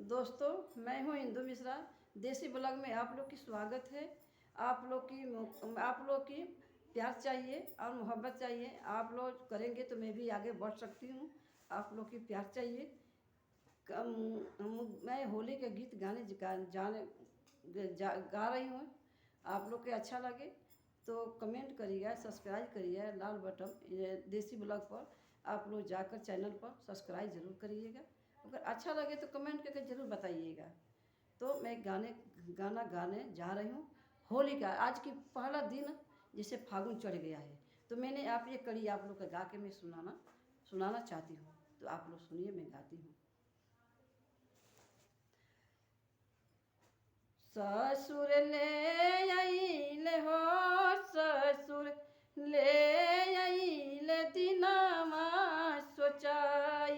दोस्तों, मैं हूँ इंदु मिश्रा। देसी ब्लॉग में आप लोग की स्वागत है। आप लोग की प्यार चाहिए और मोहब्बत चाहिए। आप लोग करेंगे तो मैं भी आगे बढ़ सकती हूँ। आप लोग की प्यार चाहिए। मैं होली के गीत गा रही हूँ। आप लोग के अच्छा लगे तो कमेंट करिएगा, सब्सक्राइब करिए। लाल बटन ये देसी ब्लॉग पर आप लोग जाकर चैनल पर सब्सक्राइब ज़रूर करिएगा। अगर अच्छा लगे तो कमेंट करके ज़रूर बताइएगा। तो मैं गाना गाने जा रही हूँ। होली का आज की पहला दिन जैसे फागुन चढ़ गया है, तो मैंने आप ये कड़ी आप लोग का गा के मैं सुनाना चाहती हूँ। तो आप लोग सुनिए, मैं गाती हूँ। ससुर ले आइले हो, ससुर ले आइले दिनमा सोचाई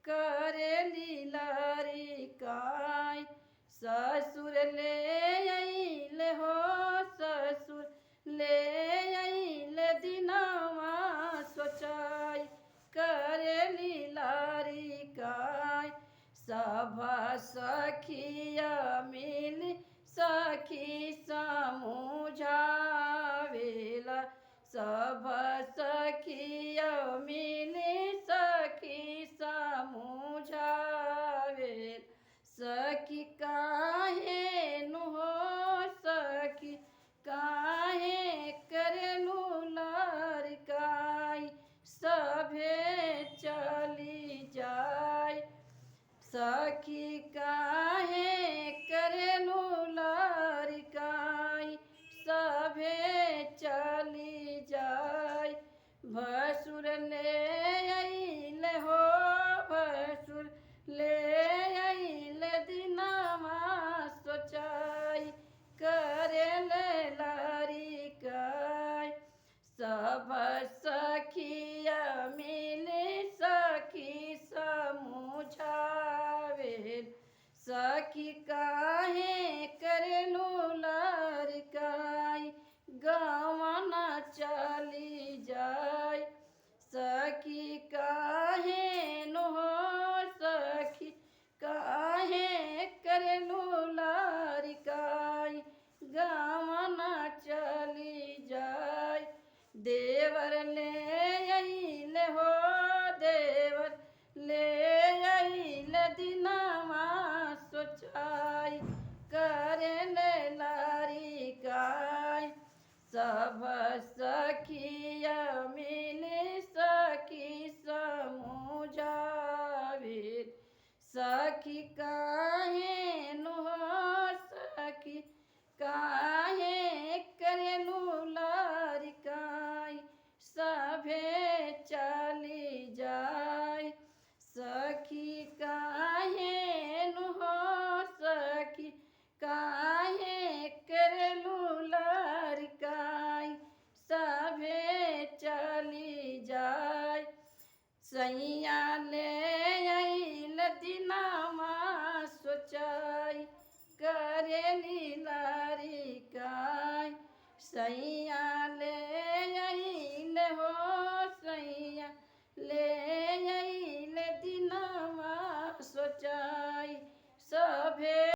करेली लरिकाई। ससुर ले आइले हो, ससुर ले आइले दिनमा सोचाई करेली लरिकाई। सभा सखिया मिली सखी समुझावेला, सब सखिया मिली सखी समुझावेला। सखी काहे नु हो, सखी काहे करलू लरिकाई, सभे चली जाय। सखी काहे करलू लरिकाई, सभे चली जाय। भसुर ले आइले हो, भसुर ले आइले दिनमा सोचाई करेले लरिकाई। सब सखिया मिली सखी समुझावेल, सखी काहे करलू लरिकाई, गवाना चली जाय। सखी काहे नो हो, सखी काहे करलू लरिकाई, गवाना चली जाय। देवर ले आइले हो, देवर ले आइले दिनमा सोचाई करेले लरिकाई। सब सखिया मिली सखी समुझावेल, सखी काहे नु हो, सखी काहे करलू लरिकाई, सभे चली जाय। सखी काहे नु हो, सखी काहे करलू लरिकाई, सभे चली जाय। सैया ले आइले दिनमा सोचाई करेली लरिकाई, सैया